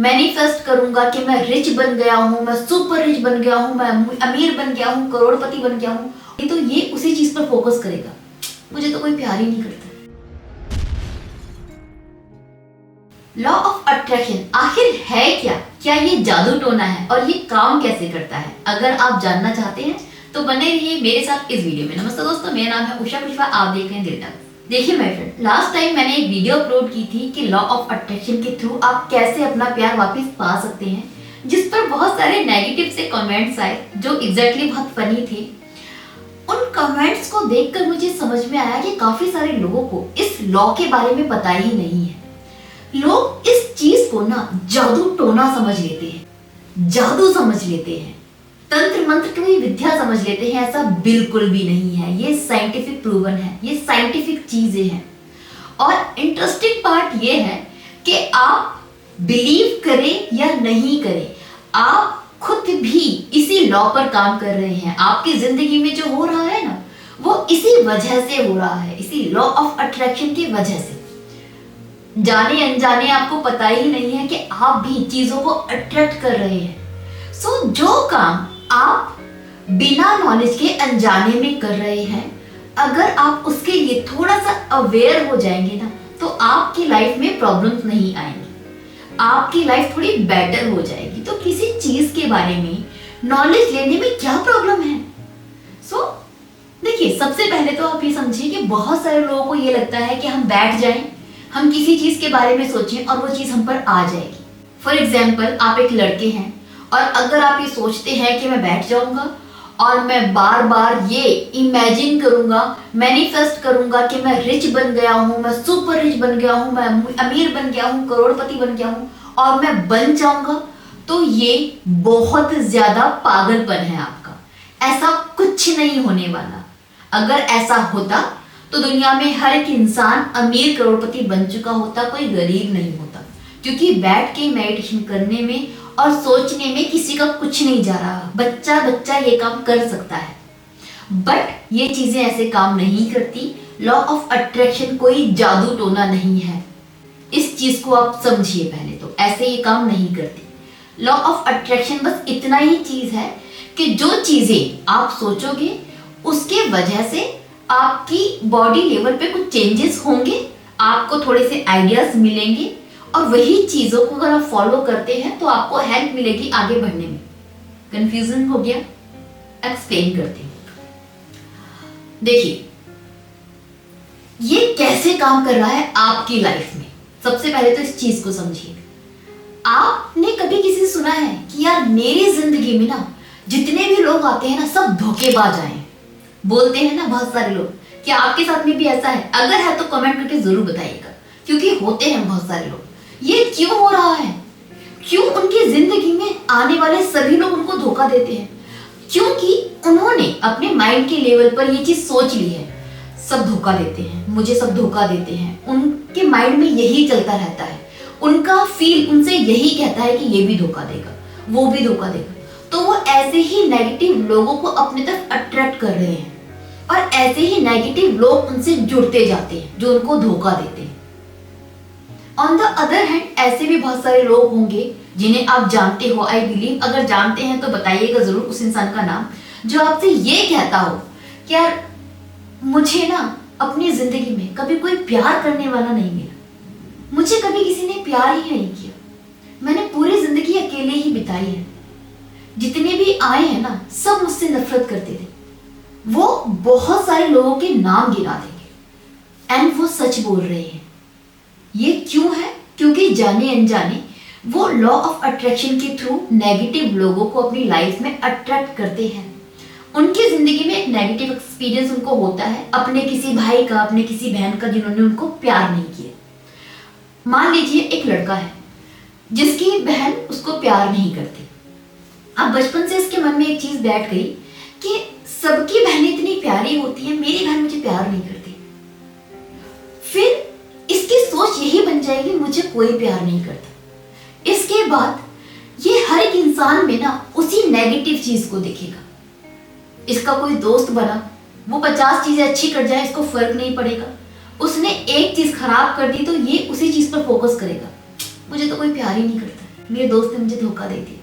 Manifest करूंगा कि मैं रिच बन गया हूं, मैं सुपर रिच बन गया हूं, मैं अमीर बन गया हूं, करोड़पति बन गया हूं, तो ये उसी चीज पर फोकस करेगा। मुझे तो कोई प्यार ही नहीं करता। लॉ ऑफ अट्रैक्शन आखिर है क्या? क्या ये जादू टोना है और ये काम कैसे करता है? अगर आप जानना चाहते हैं तो बने रहिए मेरे साथ इस वीडियो में। नमस्ते दोस्तों, मेरा नाम है उषा पुष्पा, आप देख रहे हैं दिल टॉक्स। देखिए माय फ्रेंड, लास्ट टाइम मैंने एक वीडियो अपलोड की थी कि लॉ ऑफ अट्रैक्शन के थ्रू आप कैसे अपना प्यार वापस पा सकते हैं, जिस पर बहुत सारे नेगेटिव से कमेंट्स आए जो एग्जैक्टली बहुत फनी थे। उन कमेंट्स को देखकर मुझे समझ में आया कि काफी सारे लोगों को इस लॉ के बारे में पता ही नहीं है। लोग इस चीज को ना जादू टोना समझ लेते हैं, जादू समझ लेते हैं, तंत्र मंत्र की विद्या समझ लेते हैं। ऐसा बिल्कुल भी नहीं है, ये साइंटिफिक प्रूवन है, ये साइंटिफिक चीजें हैं। और इंटरेस्टिंग पार्ट ये है कि आप बिलीव करें या नहीं करें, आप खुद भी इसी लॉ पर काम कर रहे हैं। आपकी जिंदगी में जो हो रहा है ना, वो इसी वजह से हो रहा है, इसी लॉ ऑफ अट्रैक्शन की वजह से। जाने अनजाने आपको पता ही नहीं है कि आप भी चीजों को अट्रैक्ट कर रहे हैं। सो जो काम आप बिना नॉलेज के अनजाने में कर रहे हैं, अगर आप उसके लिए थोड़ा सा अवेयर हो जाएंगे ना, तो आपकी लाइफ में प्रॉब्लम्स नहीं आएंगी, आपकी लाइफ थोड़ी बेटर हो जाएगी। तो किसी चीज के बारे में नॉलेज लेने में क्या प्रॉब्लम है? सो देखिए, सबसे पहले तो आप ये समझिए कि बहुत सारे लोगों को ये लगता है कि हम बैठ जाएं, हम किसी चीज के बारे में सोचें और वो चीज हम पर आ जाएगी। फॉर एग्जाम्पल, आप एक लड़के हैं और अगर आप ये सोचते हैं कि मैं बैठ जाऊंगा और मैं बार बार ये इमेजिन करूंगा, मैनिफेस्ट करूंगा कि मैं रिच बन गया हूं, मैं सुपर रिच बन गया हूं, मैं अमीर बन गया हूं, करोड़पति बन गया हूं और मैं बन जाऊंगा, तो ये बहुत ज्यादा पागलपन है आपका। ऐसा कुछ नहीं होने वाला। अगर ऐसा होता तो दुनिया में हर एक इंसान अमीर करोड़पति बन चुका होता, कोई गरीब नहीं होता। क्योंकि बैठ के मेडिटेशन करने में और सोचने में किसी का कुछ नहीं जा रहा। बच्चा बच्चा ये काम कर सकता है, बट ये चीजें ऐसे काम नहीं करती। लॉ ऑफ अट्रैक्शन कोई जादू टोना नहीं है, इस चीज को आप समझिए। पहले तो ऐसे ये काम नहीं करती। लॉ ऑफ अट्रैक्शन बस इतना ही चीज है कि जो चीजें आप सोचोगे उसके वजह से आपकी बॉडी लेवल पे कुछ चेंजेस होंगे, आपको थोड़े से आइडियाज मिलेंगे और वही चीजों को अगर आप फॉलो करते हैं तो आपको हेल्प मिलेगी आगे बढ़ने में। कंफ्यूजन हो गया? एक्सप्लेन करते हैं। देखिए, ये कैसे काम कर रहा है आपकी लाइफ में। सबसे पहले तो इस चीज को समझिए। आपने कभी किसी से सुना है कि यार मेरी जिंदगी में ना जितने भी लोग आते हैं ना सब धोखेबाज आए? बोलते हैं ना बहुत सारे लोग। क्या आपके साथ में भी ऐसा है? अगर है तो कमेंट करके जरूर बताइएगा, क्योंकि होते हैं बहुत सारे लोग। ये क्यों हो रहा है? क्यों उनकी जिंदगी में आने वाले सभी लोग उनको धोखा देते हैं? क्योंकि उन्होंने अपने माइंड के लेवल पर ये चीज सोच ली है, सब धोखा देते हैं, मुझे सब धोखा देते हैं। उनके माइंड में यही चलता रहता है, उनका फील उनसे यही कहता है कि ये भी धोखा देगा, वो भी धोखा देगा। तो वो ऐसे ही नेगेटिव लोगों को अपने तरफ अट्रैक्ट कर रहे हैं और ऐसे ही नेगेटिव लोग उनसे जुड़ते जाते हैं जो उनको धोखा देते हैं। ऑन द अदर हैंड, ऐसे भी बहुत सारे लोग होंगे जिन्हें आप जानते हो। आई बिलीव, अगर जानते हैं तो बताइएगा जरूर उस इंसान का नाम, जो आपसे ये कहता हो कि यार मुझे ना अपनी जिंदगी में कभी कोई प्यार करने वाला नहीं मिला, मुझे कभी किसी ने प्यार ही नहीं किया, मैंने पूरी जिंदगी अकेले ही बिताई है, जितने भी आए हैं ना सब मुझसे नफरत करते थे। वो बहुत सारे लोगों के नाम गिना देंगे एंड वो सच बोल रहे हैं। ये क्यों है? क्योंकि जाने अनजाने वो लॉ ऑफ अट्रैक्शन के थ्रू नेगेटिव लोगों को अपनी लाइफ में अट्रैक्ट करते हैं। उनकी जिंदगी में एक नेगेटिव एक्सपीरियंस उनको होता है अपने किसी भाई का, अपने किसी बहन का, जिन्होंने उनको प्यार नहीं किया। मान लीजिए एक लड़का है जिसकी बहन उसको प्यार नहीं करती। अब बचपन से इसके मन में एक चीज बैठ गई कि सबकी बहनें इतनी प्यारी होती हैं, मेरी बहन मुझे प्यार नहीं करती। फिर इसकी सोच यही बन जाएगी, मुझे कोई प्यार नहीं करता। इसके बाद ये हर एक इंसान में ना उसी नेगेटिव चीज को देखेगा। इसका कोई दोस्त बना, वो 50 चीजें अच्छी कर जाए, इसको फर्क नहीं पड़ेगा। उसने एक चीज खराब कर दी तो ये उसी चीज पर फोकस करेगा, मुझे तो कोई प्यार ही नहीं करता। मेरे दोस्त ने मुझे धोखा दे दिया।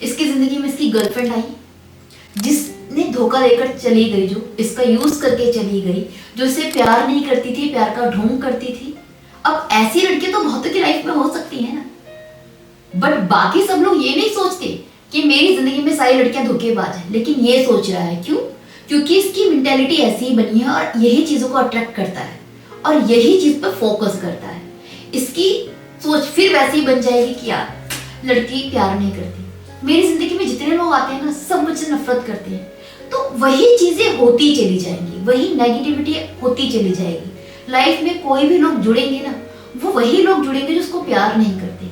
इसकी जिंदगी में इसकी गर्लफ्रेंड आई जिसने धोखा देकर चली गई, जो इसका यूज करके चली गई, जो इसे प्यार नहीं करती थी, प्यार का ढोंग करती थी। अब ऐसी लड़की तो बहुतों की लाइफ में हो सकती है ना, बट बाकी सब लोग ये नहीं सोचते कि मेरी जिंदगी में सारी लड़कियां धोखेबाज हैं, लेकिन ये सोच रहा है। क्यों? क्योंकि इसकी मेंटेलिटी ऐसी ही बनी है और यही चीजों को अट्रैक्ट करता है और यही चीज पर फोकस करता है। इसकी सोच फिर वैसी ही बन जाएगी कि यार लड़की प्यार नहीं करती, मेरी जिंदगी में जितने लोग आते हैं ना सब मुझसे नफरत करते हैं, तो वही चीजें होती चली जाएंगी, वही नेगेटिविटी होती चली जाएगी। लाइफ में कोई भी लोग जुड़ेंगे ना, वो वही लोग जुड़ेंगे जो उसको प्यार नहीं करते,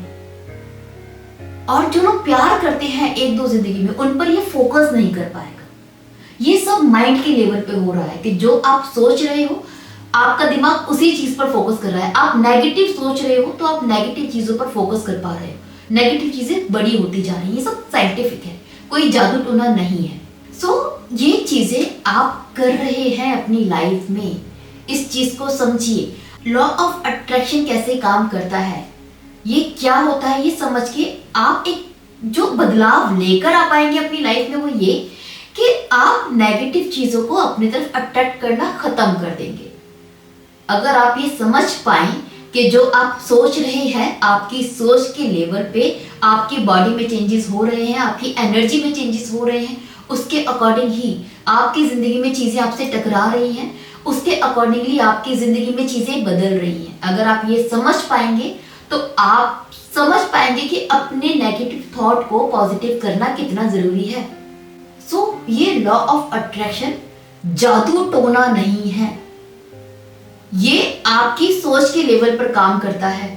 और जो लोग प्यार करते हैं एक दो जिंदगी में, उन पर ये फोकस नहीं कर पाएगा। ये सब माइंड के लेवल पे हो रहा है कि जो आप सोच रहे हो आपका दिमाग उसी चीज पर फोकस कर रहा है। आप नेगेटिव सोच रहे हो तो आप नेगेटिव चीजों पर फोकस कर पा रहे हो, नेगेटिव चीजें बड़ी होती जा रही है। ये सब साइंटिफिक है, कोई जादू टोना नहीं है। ये चीजें आप कर रहे हैं अपनी लाइफ में, इस चीज को समझिए। लॉ ऑफ अट्रैक्शन कैसे काम करता है, ये क्या होता है, ये समझ के आप एक जो बदलाव लेकर आ पाएंगे अपनी लाइफ में, वो ये कि आप नेगेटिव चीजों को अपनी तरफ अट्रैक्ट करना खत्म कर देंगे। अगर आप ये समझ पाए कि जो आप सोच रहे हैं, आपकी सोच के लेवल पे आपकी बॉडी में चेंजेस हो रहे हैं, आपकी एनर्जी में चेंजेस हो रहे हैं, उसके अकॉर्डिंग ही आपकी जिंदगी में चीजें आपसे टकरा रही हैं, उसके अकॉर्डिंगली आपकी जिंदगी में चीजें बदल रही हैं। अगर आप ये समझ पाएंगे तो आप समझ पाएंगे कि अपने नेगेटिव थॉट को पॉजिटिव करना कितना जरूरी है। ये लॉ ऑफ अट्रैक्शन जादू टोना नहीं है, ये आपकी सोच के लेवल पर काम करता है,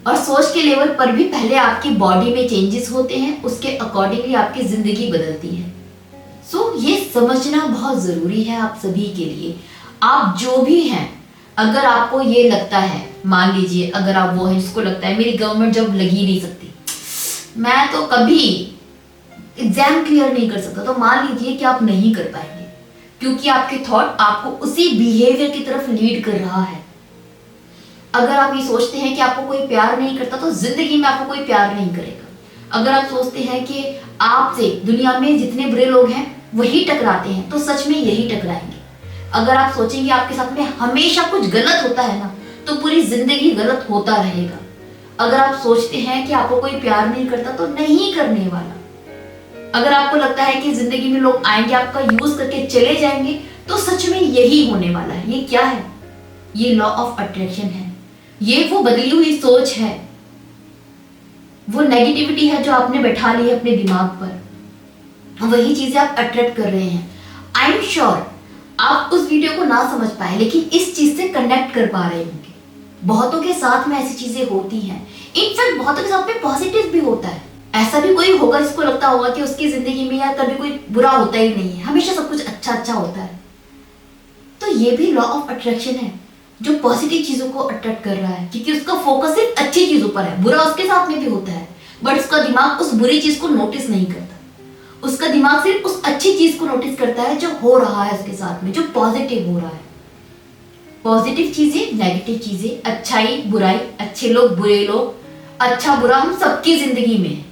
और सोच के लेवल पर भी पहले आपकी बॉडी में चेंजेस होते हैं, उसके अकॉर्डिंगली आपकी जिंदगी बदलती है। ये समझना बहुत जरूरी है आप सभी के लिए। आप जो भी हैं, अगर आपको ये लगता है, मान लीजिए अगर आप वो हैं जिसको लगता है मेरी गवर्नमेंट जॉब लग ही नहीं सकती, मैं तो कभी एग्जाम क्लियर नहीं कर सकता, तो मान लीजिए कि आप नहीं कर पाएंगे क्योंकि आपके थॉट आपको उसी बिहेवियर की तरफ लीड कर रहा है। अगर आप ये सोचते हैं कि आपको कोई प्यार नहीं करता, तो जिंदगी में आपको कोई प्यार नहीं करेगा। अगर आप सोचते हैं कि आपसे दुनिया में जितने बुरे लोग हैं वही टकराते हैं, तो सच में यही टकराएंगे। अगर आप सोचेंगे आपके साथ में हमेशा कुछ गलत होता है ना, तो पूरी जिंदगी गलत होता रहेगा। अगर आप सोचते हैं कि आपको कोई प्यार नहीं करता, तो नहीं करने वाला। अगर आपको लगता है कि जिंदगी में लोग आएंगे आपका यूज करके चले जाएंगे, तो सच में यही होने वाला है। ये क्या है? ये लॉ ऑफ अट्रैक्शन है। ये वो बदली हुई सोच है, वो नेगेटिविटी है जो आपने बैठा ली है अपने दिमाग पर, वही चीजें आप अट्रैक्ट कर रहे हैं। आई एम श्योर आप उस वीडियो को ना समझ पाए, लेकिन इस चीज से कनेक्ट कर पा रहे होंगे। बहुतों के साथ में ऐसी चीजें होती हैं, इनफैक्ट बहुतों के साथ में पॉजिटिव भी होता है। ऐसा भी कोई होगा जिसको लगता होगा कि उसकी जिंदगी में यार कभी कोई बुरा होता ही नहीं है, हमेशा सब कुछ अच्छा अच्छा होता है। तो ये भी लॉ ऑफ अट्रैक्शन है जो पॉजिटिव चीजों को अट्रैक्ट कर रहा है, क्योंकि उसका फोकस सिर्फ अच्छी चीजों पर है। बुरा उसके साथ में भी होता है, बट उसका दिमाग उस बुरी चीज को नोटिस नहीं करता। उसका दिमाग सिर्फ उस अच्छी चीज को नोटिस करता है जो हो रहा है उसके साथ में, जो पॉजिटिव हो रहा है। पॉजिटिव चीजें, नेगेटिव चीजें, अच्छाई बुराई, अच्छे लोग बुरे लोग, अच्छा बुरा हम सबकी जिंदगी में है।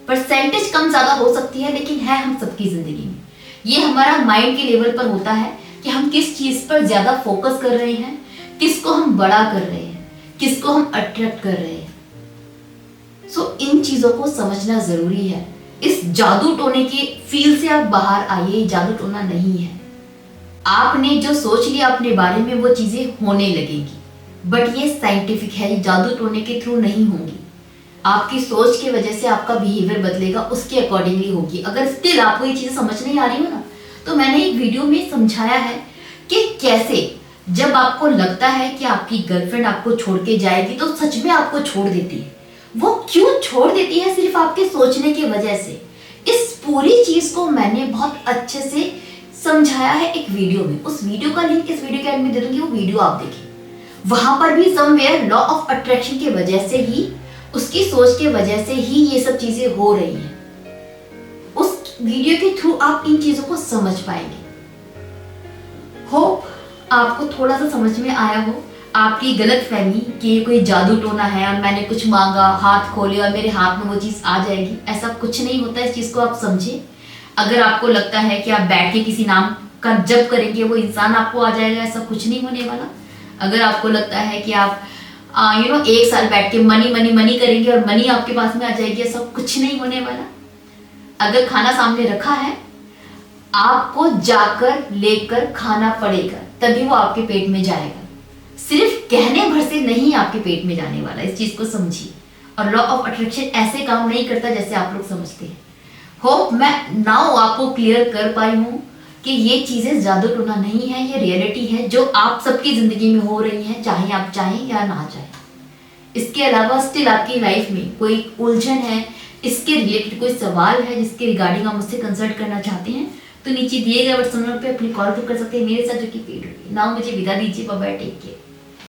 परसेंटेज कम ज्यादा हो सकती है, लेकिन है हम सबकी जिंदगी में। ये हमारा माइंड के लेवल पर होता है कि हम किस चीज पर ज्यादा फोकस कर रहे हैं, किसको हम बड़ा कर रहे हैं, किसको हम अट्रैक्ट कर रहे हैं। इन चीजों को समझना जरूरी है। इस जादू टोने के फील्ड से आप बाहर आइए, जादू टोना नहीं है। आपने जो सोच लिया अपने बारे में वो चीजें होने लगेगी, बट ये साइंटिफिक है, जादू टोने के थ्रू नहीं होंगी। आपकी सोच की वजह से आपका बिहेवियर बदलेगा, उसके अकॉर्डिंगली होगी। अगर स्टिल आपको ये चीजें समझ नहीं आ रही हो ना, तो मैंने एक वीडियो में समझाया है कि कैसे जब आपको लगता है कि आपकी गर्लफ्रेंड आपको छोड़ के जाएगी, तो सच में आपको छोड़ देती है। वो क्यों छोड़ देती है? सिर्फ आपके सोचने की वजह से। इस पूरी चीज को मैंने बहुत अच्छे से समझाया है एक वीडियो में। उस वीडियो का लिंक इस वीडियो के एंड में दे दूंगी, वो वीडियो आप देखिए। वहां पर भी समवेयर लॉ ऑफ अट्रैक्शन की वजह से ही, उसकी सोच के वजह से ही ये सब चीजें हो रही हैं। उस वीडियो के थ्रू आप इन चीजों को समझ पाएंगे। होप आपको थोड़ा सा समझ में आया हो। आपकी गलत फहमी कि ये कोई जादू टोना है और मैंने कुछ मांगा, हाथ खोले और मेरे हाथ में वो चीज़ आ जाएगी, ऐसा कुछ नहीं होता। इस चीज़ को आप समझें। अगर आपको लगता है कि आप बैठ के किसी नाम का जप करेंगे वो इंसान आपको आ जाएगा, ऐसा कुछ नहीं होने वाला। अगर आपको लगता है कि आप एक साल बैठ के मनी मनी मनी करेंगे और मनी आपके पास में आ जाएगी, ऐसा कुछ नहीं होने वाला। अगर खाना सामने रखा है, आपको जाकर लेकर खाना पड़ेगा, तभी वो आपके पेट में जाएगा। सिर्फ कहने भर से नहीं आपके पेट में जाने वाला, इस चीज को समझिए। और लॉ ऑफ अट्रैक्शन ऐसे काम नहीं करता जैसे आप लोग समझते हैं। होप मैं नाउ आपको क्लियर कर पाई हूँ कि ये चीजें जादू टोना नहीं है, ये रियलिटी है जो आप सबकी जिंदगी में हो रही है, चाहे आप चाहें या ना चाहें। इसके अलावा स्टिल आपकी लाइफ में कोई उलझन है, इसके रिलेटेड कोई सवाल है जिसके रिगार्डिंग आप मुझसे कंसल्ट करना चाहते हैं, तो नीचे दिए गए व्हाट्सएप नंबर पे अपनी कॉल बुक कर सकते हैं मेरे साथ, जो कि पेड होगी। नाउ मुझे विदा दीजिए, बाय बाय, टेक केयर।